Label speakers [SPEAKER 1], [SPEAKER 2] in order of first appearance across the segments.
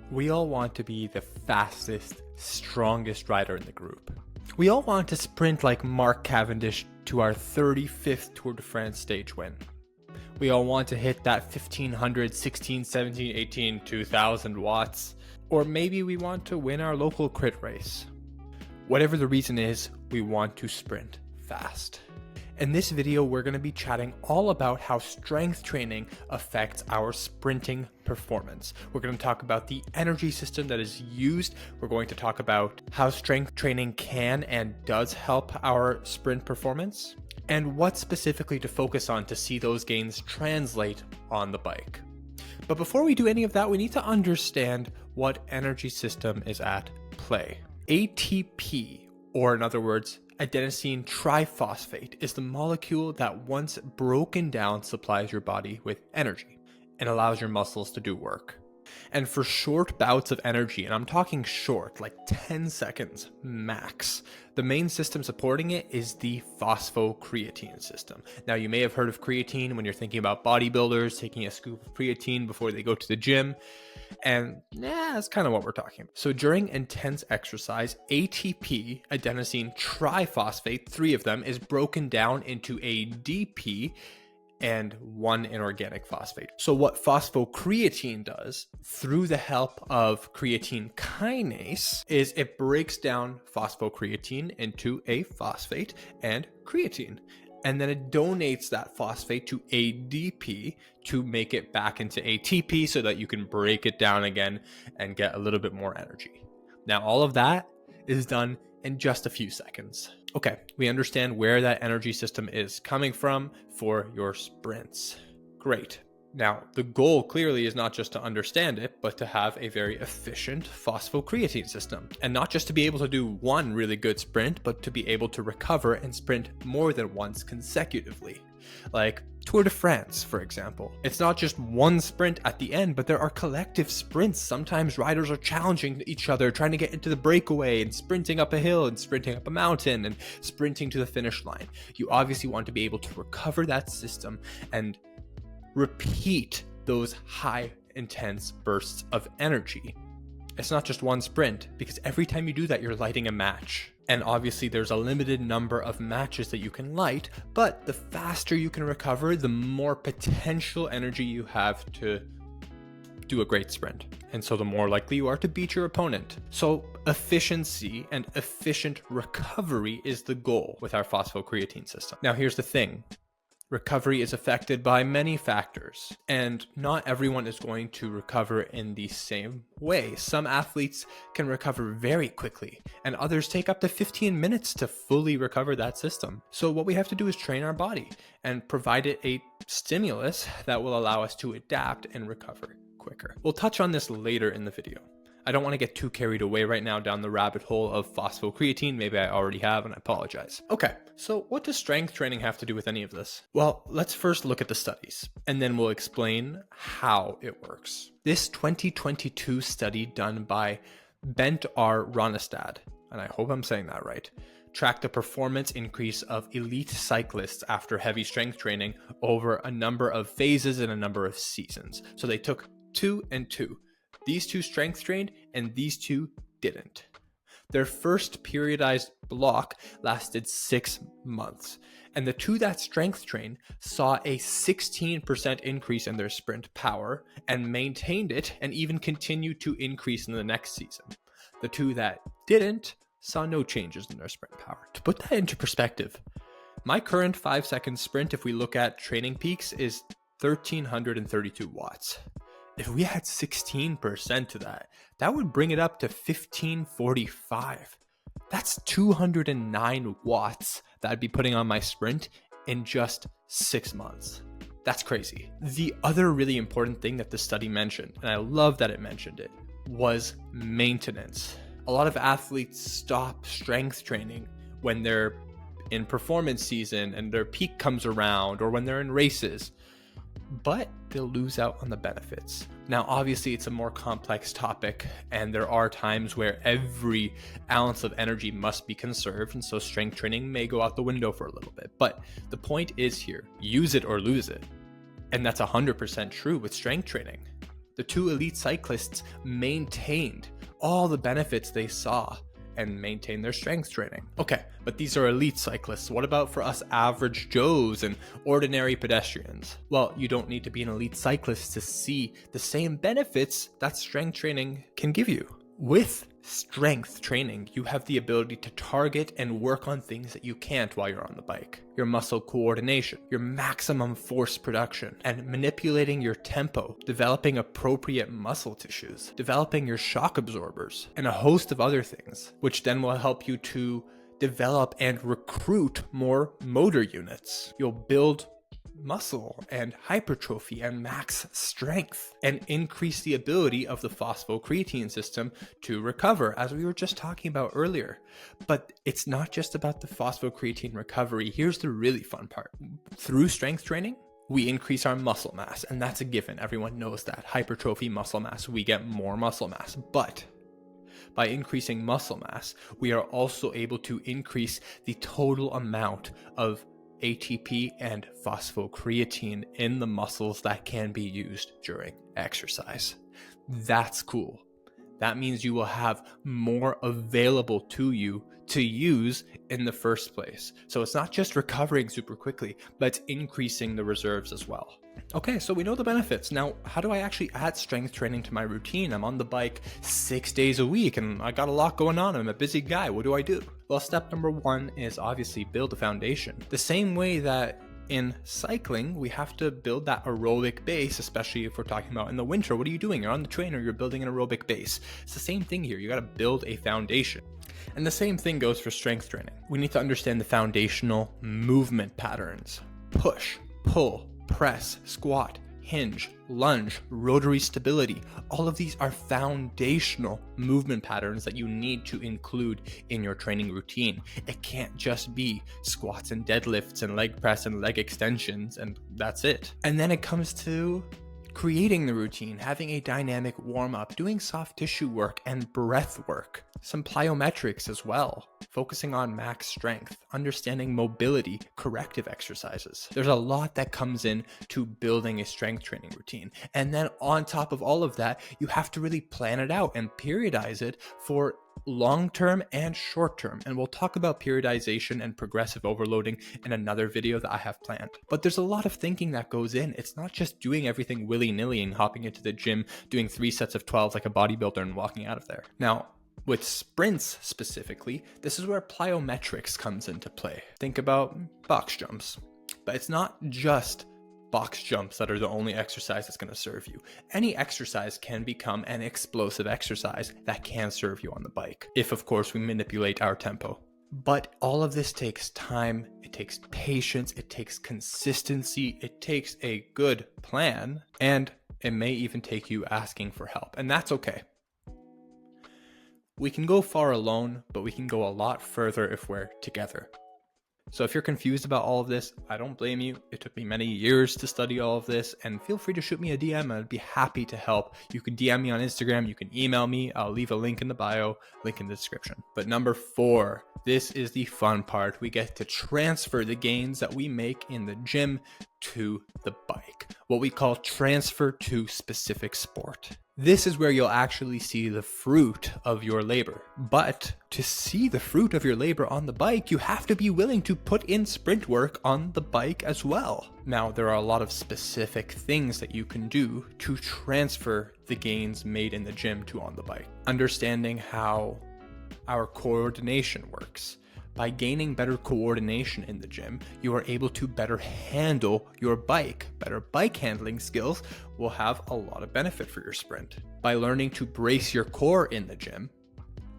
[SPEAKER 1] We all want to be the fastest, strongest rider in the group. We all want to sprint like Mark Cavendish to our 35th Tour de France stage win. We all want to hit that 1500, 16, 17, 18, 2000 watts. Or maybe we want to win our local crit race. Whatever the reason is, we want to sprint fast. In this video, we're going to be chatting all about how strength training affects our sprinting performance. We're going to talk about the energy system that is used. We're going to talk about how strength training can and does help our sprint performance, and what specifically to focus on to see those gains translate on the bike. But before we do any of that, we need to understand what energy system is at play. ATP, or in other words, adenosine triphosphate, is the molecule that once broken down supplies your body with energy and allows your muscles to do work. And for short bouts of energy, and I'm talking short, like 10 seconds max, the main system supporting it is the phosphocreatine system. Now, you may have heard of creatine when you're thinking about bodybuilders taking a scoop of creatine before they go to the gym. And that's kind of what we're talking about. So during intense exercise, ATP, adenosine triphosphate, 3 of them, is broken down into ADP and 1 inorganic phosphate. So what phosphocreatine does, through the help of creatine kinase, is it breaks down phosphocreatine into a phosphate and creatine. And then it donates that phosphate to ADP to make it back into ATP so that you can break it down again and get a little bit more energy. Now, all of that is done in just a few seconds. Okay, we understand where that energy system is coming from for your sprints. Great. Now, the goal clearly is not just to understand it, but to have a very efficient phosphocreatine system. And not just to be able to do one really good sprint, but to be able to recover and sprint more than once consecutively. Like Tour de France, for example. It's not just one sprint at the end, but there are collective sprints. Sometimes riders are challenging each other, trying to get into the breakaway and sprinting up a hill and sprinting up a mountain and sprinting to the finish line. You obviously want to be able to recover that system and repeat those high intense bursts of energy. It's not just one sprint, because every time you do that, you're lighting a match. And obviously there's a limited number of matches that you can light, but the faster you can recover, the more potential energy you have to do a great sprint. And so the more likely you are to beat your opponent. So efficiency and efficient recovery is the goal with our phosphocreatine system. Now here's the thing. Recovery is affected by many factors, and not everyone is going to recover in the same way. Some athletes can recover very quickly, and others take up to 15 minutes to fully recover that system. So what we have to do is train our body and provide it a stimulus that will allow us to adapt and recover quicker. We'll touch on this later in the video. I don't want to get too carried away right now down the rabbit hole of phosphocreatine. Maybe I already have, and I apologize. Okay, so what does strength training have to do with any of this? Well, let's first look at the studies, and then we'll explain how it works. This 2022 study done by Bent R. Ronestad, and I hope I'm saying that right, tracked the performance increase of elite cyclists after heavy strength training over a number of phases and a number of seasons. So they took 2 and 2. These 2 strength trained and these 2 didn't. Their first periodized block lasted 6 months, and the 2 that strength trained saw a 16% increase in their sprint power and maintained it and even continued to increase in the next season. The 2 that didn't saw no changes in their sprint power. To put that into perspective, my current 5-second sprint, if we look at Training Peaks, is 1332 watts. If we had 16% to that, that would bring it up to 1545. That's 209 watts that I'd be putting on my sprint in just 6 months. That's crazy. The other really important thing that the study mentioned, and I love that it mentioned it, was maintenance. A lot of athletes stop strength training when they're in performance season and their peak comes around, or when they're in races, but they'll lose out on the benefits. Now, obviously, it's a more complex topic, and there are times where every ounce of energy must be conserved, and so strength training may go out the window for a little bit. But the point is here, use it or lose it. And that's 100% true with strength training. The two elite cyclists maintained all the benefits they saw and maintain their strength training. Okay, but these are elite cyclists. What about for us average Joes and ordinary pedestrians? Well, you don't need to be an elite cyclist to see the same benefits that strength training can give you. With strength training, you have the ability to target and work on things that you can't while you're on the bike. Your muscle coordination, your maximum force production, and manipulating your tempo, developing appropriate muscle tissues, developing your shock absorbers, and a host of other things, which then will help you to develop and recruit more motor units. You'll build muscle and hypertrophy and max strength and increase the ability of the phosphocreatine system to recover, as we were just talking about earlier. But it's not just about the phosphocreatine recovery. Here's the really fun part. Through strength training, we increase our muscle mass, and that's a given. Everyone knows that. Hypertrophy, muscle mass, we get more muscle mass. But by increasing muscle mass, we are also able to increase the total amount of ATP and phosphocreatine in the muscles that can be used during exercise. That's cool. That means you will have more available to you to use in the first place. So it's not just recovering super quickly, but it's increasing the reserves as well. Okay, so we know the benefits. Now, how do I actually add strength training to my routine? I'm on the bike 6 days a week and I got a lot going on. I'm a busy guy. What do I do? Well, step number one is obviously build a foundation. The same way that in cycling, we have to build that aerobic base, especially if we're talking about in the winter. What are you doing? You're on the trainer, you're building an aerobic base. It's the same thing here. You got to build a foundation. And the same thing goes for strength training. We need to understand the foundational movement patterns. Push, pull, press, squat, hinge, lunge, rotary stability. All of these are foundational movement patterns that you need to include in your training routine. It can't just be squats and deadlifts and leg press and leg extensions and that's it. And then it comes to creating the routine, having a dynamic warm-up, doing soft tissue work and breath work, some plyometrics as well, focusing on max strength, understanding mobility, corrective exercises. There's a lot that comes in to building a strength training routine. And then on top of all of that, you have to really plan it out and periodize it for long-term and short-term. And we'll talk about periodization and progressive overloading in another video that I have planned. But there's a lot of thinking that goes in. It's not just doing everything willy-nilly and hopping into the gym, doing 3 sets of 12 like a bodybuilder and walking out of there. Now, with sprints specifically, this is where plyometrics comes into play. Think about box jumps, but it's not just box jumps that are the only exercise that's going to serve you. Any exercise can become an explosive exercise that can serve you on the bike, if of course we manipulate our tempo. But all of this takes time, it takes patience, it takes consistency, it takes a good plan, and it may even take you asking for help, and that's okay. We can go far alone, but we can go a lot further if we're together. So if you're confused about all of this, I don't blame you. It took me many years to study all of this, and feel free to shoot me a DM and I'd be happy to help. You can DM me on Instagram, you can email me, I'll leave a link in the bio, link in the description. But number 4, this is the fun part. We get to transfer the gains that we make in the gym to the bike, what we call transfer to specific sport. This is where you'll actually see the fruit of your labor. But to see the fruit of your labor on the bike, you have to be willing to put in sprint work on the bike as well. Now, there are a lot of specific things that you can do to transfer the gains made in the gym to on the bike. Understanding how our coordination works. By gaining better coordination in the gym, you are able to better handle your bike. Better bike handling skills will have a lot of benefit for your sprint. By learning to brace your core in the gym,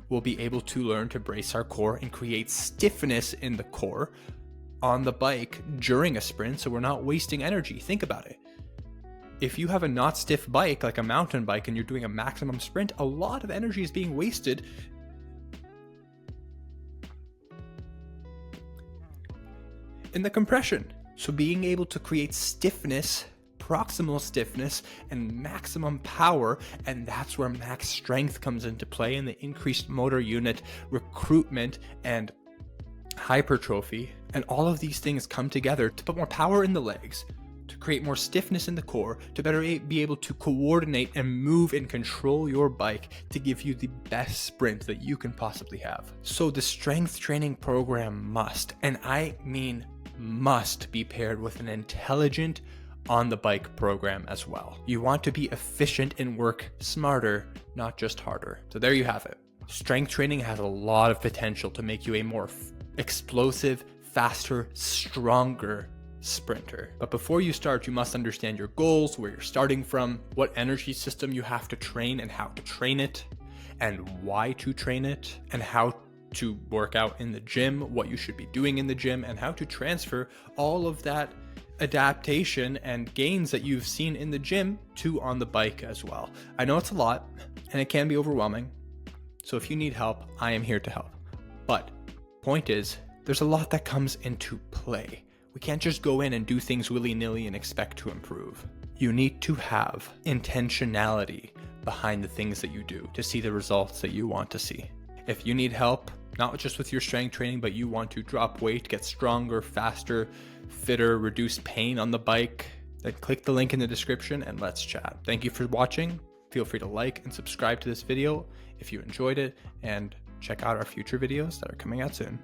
[SPEAKER 1] we'll be able to learn to brace our core and create stiffness in the core on the bike during a sprint, so we're not wasting energy. Think about it. If you have a not stiff bike, like a mountain bike, and you're doing a maximum sprint, a lot of energy is being wasted in the compression. So being able to create stiffness, proximal stiffness, and maximum power, and that's where max strength comes into play, and the increased motor unit recruitment and hypertrophy, and all of these things come together to put more power in the legs, to create more stiffness in the core, to better be able to coordinate and move and control your bike to give you the best sprint that you can possibly have. So the strength training program must, and I mean must, be paired with an intelligent on the bike program as well. You want to be efficient and work smarter, not just harder. So there you have it. Strength training has a lot of potential to make you a more explosive, faster, stronger sprinter. But before you start, you must understand your goals, where you're starting from, what energy system you have to train and how to train it, and why to train it, and how to work out in the gym, what you should be doing in the gym, and how to transfer all of that adaptation and gains that you've seen in the gym to on the bike as well. I know it's a lot and it can be overwhelming. So if you need help, I am here to help. But point is, there's a lot that comes into play. We can't just go in and do things willy-nilly and expect to improve. You need to have intentionality behind the things that you do to see the results that you want to see. If you need help, not just with your strength training, but you want to drop weight, get stronger, faster, fitter, reduce pain on the bike, then click the link in the description and let's chat. Thank you for watching. Feel free to like and subscribe to this video if you enjoyed it, and check out our future videos that are coming out soon.